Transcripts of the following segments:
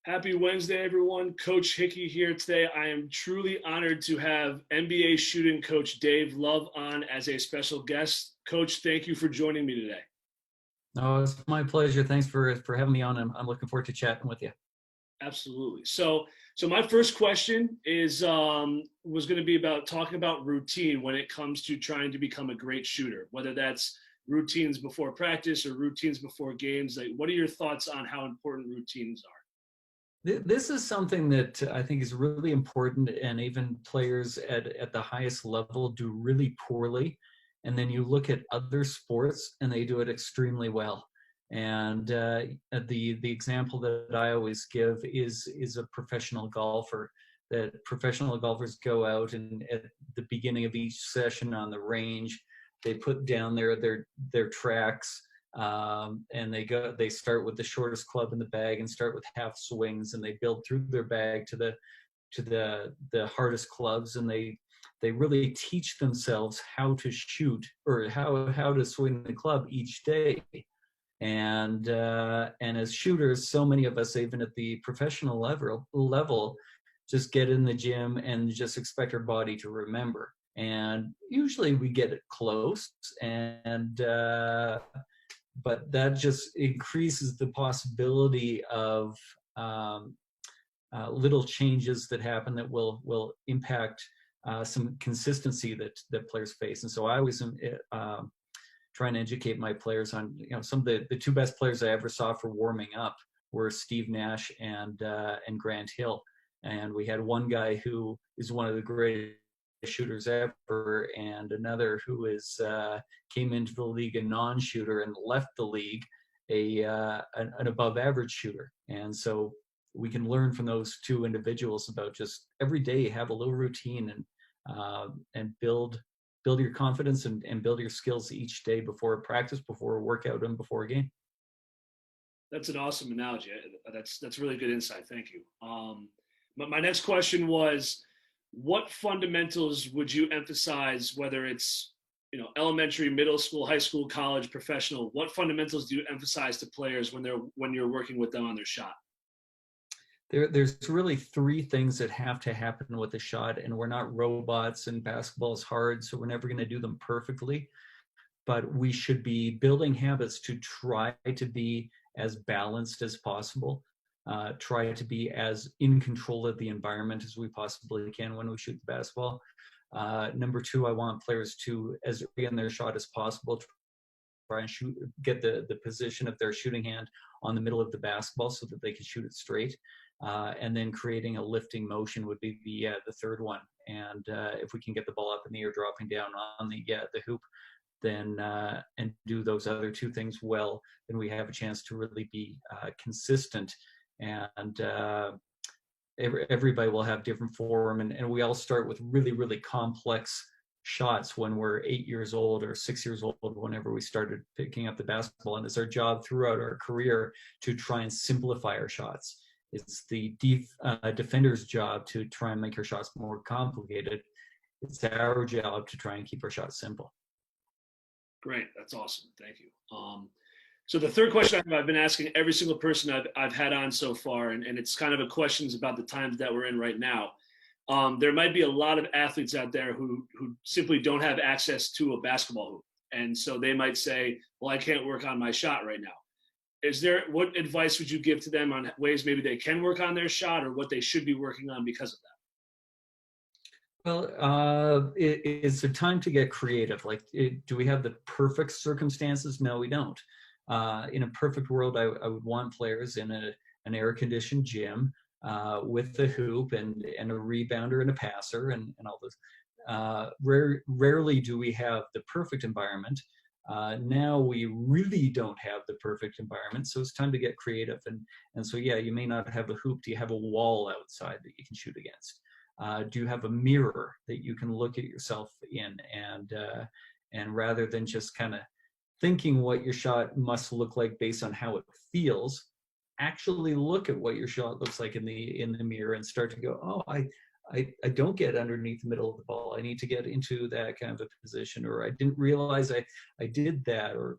Happy Wednesday, everyone. Coach Hickey here today. I am truly honored to have NBA shooting coach Dave Love on as a special guest. Coach, thank you for joining me today. Oh, it's my pleasure. Thanks for having me on. I'm looking forward to chatting with you. Absolutely. So my first question is was going to be about talking about routine when it comes to trying to become a great shooter, whether that's routines before practice or routines before games. Like, what are your thoughts on how important routines are? This is something that I think is really important, and even players at the highest level do really poorly. And then you look at other sports, and they do it extremely well. And the example that I always give is a professional golfer. That professional golfers go out and at the beginning of each session on the range, they put down their tracks, and they start with the shortest club in the bag and start with half swings, and they build through their bag to the hardest clubs, and they really teach themselves how to shoot or how to swing the club each day. And as shooters, so many of us, even at the professional level, just get in the gym and just expect our body to remember. And usually we get it close, and but that just increases the possibility of little changes that happen that will impact some consistency that players face. And so I always am trying to educate my players on, some of the two best players I ever saw for warming up were Steve Nash and Grant Hill. And we had one guy who is one of the greatest shooters ever, and another who is came into the league a non-shooter and left the league an above average shooter. And so we can learn from those two individuals about just every day have a little routine and build your confidence and build your skills each day before a practice, before a workout, and before a game. That's an awesome analogy. That's really good insight. Thank you. But my next question was, what fundamentals would you emphasize, whether it's elementary, middle school, high school, college, professional? What fundamentals do you emphasize to players when you're working with them on their shot? There's really three things that have to happen with a shot, and we're not robots, and basketball is hard, so we're never going to do them perfectly. But we should be building habits to try to be as balanced as possible, try to be as in control of the environment as we possibly can when we shoot the basketball. Number two, I want players to, as early in their shot as possible, try and get the position of their shooting hand on the middle of the basketball so that they can shoot it straight. And then creating a lifting motion would be the third one. And if we can get the ball up in the air, dropping down on the hoop, then and do those other two things well, then we have a chance to really be consistent. And everybody will have different form, and we all start with really, really complex shots when we're 8 years old or 6 years old, whenever we started picking up the basketball. And it's our job throughout our career to try and simplify our shots. It's the defender's job to try and make our shots more complicated. It's our job to try and keep our shots simple. Great. That's awesome. Thank you. So the third question I've been asking every single person I've had on so far, and it's kind of a questions about the times that we're in right now. There might be a lot of athletes out there who simply don't have access to a basketball hoop. And so they might say, well, I can't work on my shot right now. What advice would you give to them on ways maybe they can work on their shot, or what they should be working on because of that? Well, it's a time to get creative. Do we have the perfect circumstances? No, we don't. In a perfect world, I would want players in an air-conditioned gym with a hoop and a rebounder and a passer and all this. Rarely do we have the perfect environment. Now we really don't have the perfect environment, so it's time to get creative. And so, yeah, you may not have a hoop. Do you have a wall outside that you can shoot against? Do you have a mirror that you can look at yourself in? And rather than just kind of thinking what your shot must look like based on how it feels, actually look at what your shot looks like in the mirror and start to go, oh, I don't get underneath the middle of the ball. I need to get into that kind of a position, or I didn't realize I did that, or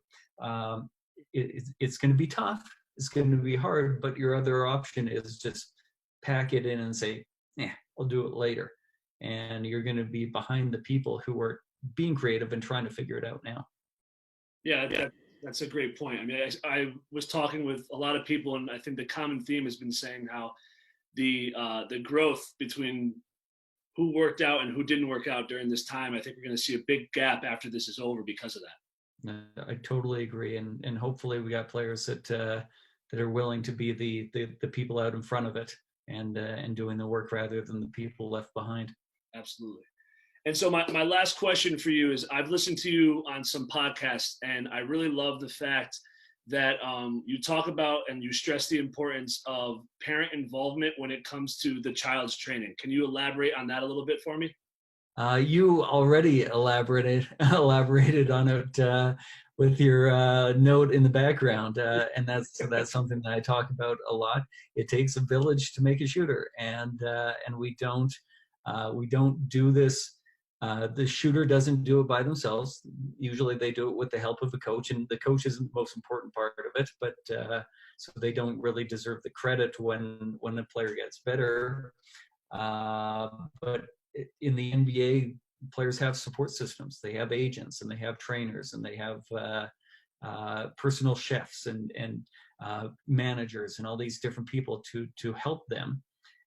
it's going to be tough. it's going to be hard, but your other option is just pack it in and say, yeah, I'll do it later. And you're going to be behind the people who are being creative and trying to figure it out now. Yeah, that's a great point. I mean, I was talking with a lot of people, and I think the common theme has been saying how the growth between who worked out and who didn't work out during this time, I think we're going to see a big gap after this is over because of that. I totally agree, and hopefully we got players that are willing to be the people out in front of it and doing the work rather than the people left behind. Absolutely. And so my last question for you is, I've listened to you on some podcasts, and I really love the fact that you talk about and you stress the importance of parent involvement when it comes to the child's training. Can you elaborate on that a little bit for me? You already elaborated on it with your note in the background, and that's something that I talk about a lot. It takes a village to make a shooter, and we don't do this. The shooter doesn't do it by themselves. Usually they do it with the help of a coach, and the coach isn't the most important part of it, but so they don't really deserve the credit when the player gets better. But in the NBA, players have support systems. They have agents, and they have trainers, and they have personal chefs and managers and all these different people to help them.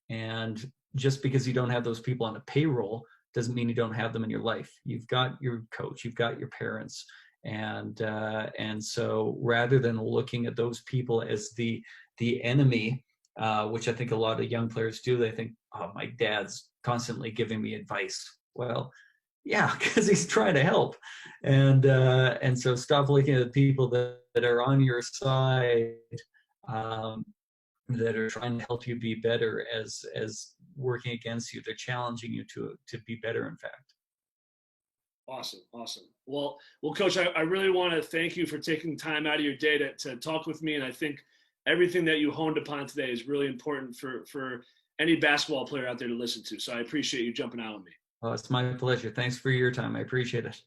And just because you don't have those people on a payroll doesn't mean you don't have them in your life. You've got your coach, you've got your parents, and so rather than looking at those people as the enemy, which I think a lot of young players do, they think, oh, my dad's constantly giving me advice. Well, yeah, because he's trying to help, and so stop looking at the people that are on your side, that are trying to help you be better as working against you. They're challenging you to be better, in fact. Awesome. Well, Coach, I really want to thank you for taking time out of your day to talk with me. And I think everything that you honed upon today is really important for any basketball player out there to listen to. So I appreciate you jumping out on me. Oh, it's my pleasure. Thanks for your time. I appreciate it.